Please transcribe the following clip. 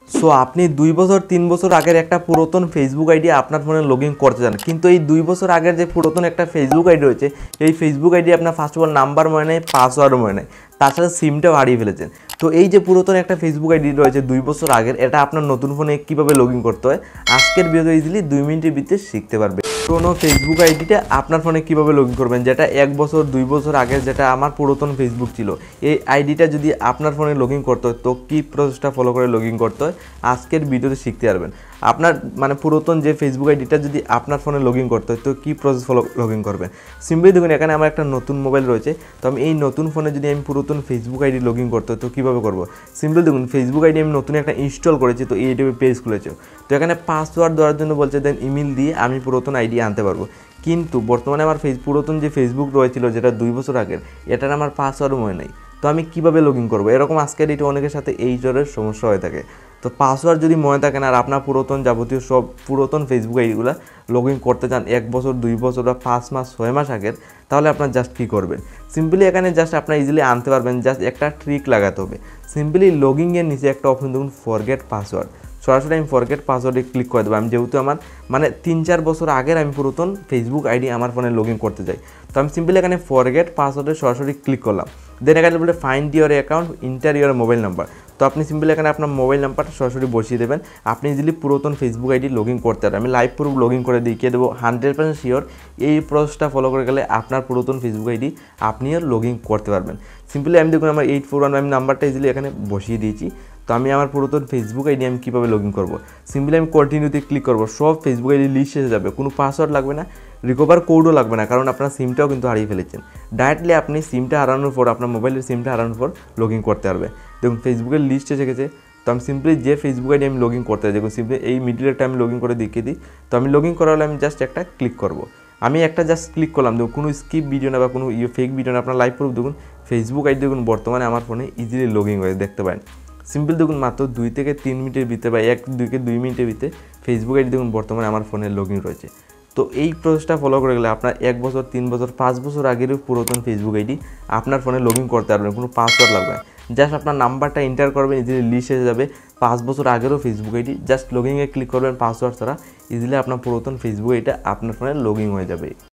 So আপনি 2 বছর 3 বছর আগের একটা পুরাতন ফেসবুক আইডি আপনার ফোনে লগ ইন করতে চান, কিন্তু এই 2 বছর আগের যে পুরাতন একটা ফেসবুক আইডি রয়েছে, এই ফেসবুক আইডি আপনার ফার্স্ট অফ অল নাম্বার মনে নেই, পাসওয়ার্ডও মনে নেই, তার সাথে সিমটাও হারিয়ে ফেলেছেন। তো এই যে পুরাতন একটা ফেসবুক আইডি রয়েছে 2 বছর আগের, এটা আপনার নতুন ফোনে কীভাবে লগ ইন করতে হয় আজকের ভিডিওতে ইজিলি 2 মিনিটের ভিতরে শিখতে পারবে। পুরোনো ফেসবুক আইডিটা আপনার ফোনে কীভাবে লগ ইন করবেন, যেটা 1 বছর 2 বছর আগের যেটা আমার পুরাতন ফেসবুক ছিল, এই আইডিটা যদি আপনার ফোনে লগ ইন করতে হয় তো কী প্রসেসটা ফলো করে লগ ইন করতে হয় আজকের ভিডিওতে শিখতে পারবেন। আপনার মানে পুরাতন যে ফেসবুক আইডিটা যদি আপনার ফোনে লগ ইন করতে হয় তো কী প্রসেস ফলো লগ ইন করবেন। সিম্পলি দেখুন, এখানে আমার একটা নতুন মোবাইল রয়েছে, তো আমি এই নতুন ফোনে যদি আমি পুরাতন ফেসবুক আইডি লগ ইন করতে হয় তো কীভাবে করবো। সিম্পলি দেখুন, ফেসবুক আইডি আমি নতুন একটা ইনস্টল করেছি, তো এই ইউটিউবে পেজ খুলেছে, তো এখানে পাসওয়ার্ড দেওয়ার জন্য বলছে, দেন ইমেল দিয়ে আমি পুরাতন আইডি আনতে পারবো। কিন্তু বর্তমানে আমার পুরাতন যে ফেসবুক রয়েছিল যেটা 2 বছর আগের, এটার আমার পাসওয়ার্ডও মনে নেই, তো আমি কীভাবে লগ ইন করবো। এরকম আজকের এটা অনেকের সাথে এই ধরনের সমস্যা হয়ে থাকে। তো পাসওয়ার্ড যদি মনে থাকে না আর আপনার পুরাতন যাবতীয় সব পুরাতন ফেসবুক আইডিগুলো লগ ইন করতে চান 1 বছর 2 বছর বা 5 মাস 6 মাস আগের, তাহলে আপনার জাস্ট কী করবেন, সিম্পলি এখানে জাস্ট আপনার ইজিলি আনতে পারবেন। জাস্ট একটা ট্রিক লাগাতে হবে। সিম্পলি লগিংয়ের নিচে একটা অপশন দেখুন, ফরগেট পাসওয়ার্ড, সরাসরি আমি ফরগেট পাসওয়ার্ডে ক্লিক করে দেবো। আমি যেহেতু আমার মানে 3-4 বছর আগের আমি পুরাতন ফেসবুক আইডি আমার ফোনে লগ ইন করতে চাই, তো আমি সিম্পলি এখানে ফরগেট পাসওয়ার্ডে সরাসরি ক্লিক করলাম। দেন এখানে বলে find your account, inter your mobile number, তো আপনি সিম্পলি এখানে আপনার মোবাইল নাম্বারটা সরাসরি বসিয়ে দেবেন। আপনি ইজিলি পুরাতন ফেসবুক আইডি লগ ইন করতে পারেন। আমি লাইভ প্রুফ লগ ইন করে দেখিয়ে দেবো, 100% শিওর এই প্রসেসটা ফলো করে গেলে আপনার পুরাতন ফেসবুক আইডি আপনিও লগ ইন করতে পারবেন। সিম্পলি আমি দেখুন আমার 841 আমি নাম্বারটা ইজিলি এখানে বসিয়ে দিয়েছি। তো আমি আমার পুরাতন ফেসবুক আইডি আমি কীভাবে লগ ইন করবো, সিম্পলি আমি কন্টিনিউতে ক্লিক করবো। সব ফেসবুক আইডি লিস্ট এসে যাবে, কোনো পাসওয়ার্ড লাগবে না, রিকভার কোডও লাগবে না, কারণ আপনার সিমটাও কিন্তু হারিয়ে ফেলেছেন। ডাইরেক্টলি আপনি সিমটা হারানোর পর আপনার মোবাইলের সিমটা হারানোর পর লগ ইন করতে পারবে। দেখুন ফেসবুকের লিস্ট এসে গেছে, তো আমি সিম্পলি যে ফেসবুক আইডি আমি লগ ইন করতে চাই, দেখুন সিম্পলি এই মিডিল একটা আমি লগ ইন করে দেখিয়ে দিই। তো আমি লগ ইন করা হলে আমি জাস্ট একটা ক্লিক করবো, আমি একটা জাস্ট ক্লিক করলাম। দেখুন কোনো স্কিপ ভিডিও না বা কোনো ফেক ভিডিও না, আপনার লাইভ প্রুফ দেখুন ফেসবুক আইডি দেখুন বর্তমানে আমার ফোনে ইজিলি লগ ইন হয়ে দেখতে পারেন। সিম্পল দেখুন মাত্র 2 থেকে 3 মিনিটের ভিতরে বা 1-2 মিনিটের ভিতরে ফেসবুক আইডি দেখুন বর্তমানে আমার ফোনে লগ ইন রয়েছে। তো এই প্রসেসটা ফলো করে গেলে আপনার 1 বছর 3 বছর 5 বছর আগেরও পুরাতন ফেসবুক আইডি আপনার ফোনে লগ ইন করতে পারবেন, কোনো পাসওয়ার্ড লাগবে না। জাস্ট আপনার নাম্বারটা এন্টার করবেন, ইজিলি লিস্ট এসে যাবে 5 বছর আগেরও ফেসবুক আইডি, জাস্ট লগ ইনে ক্লিক করবেন পাসওয়ার্ড ছাড়া, ইজিলি আপনার পুরাতন ফেসবুক আইডিটা আপনার ফোনে লগ ইন হয়ে যাবে।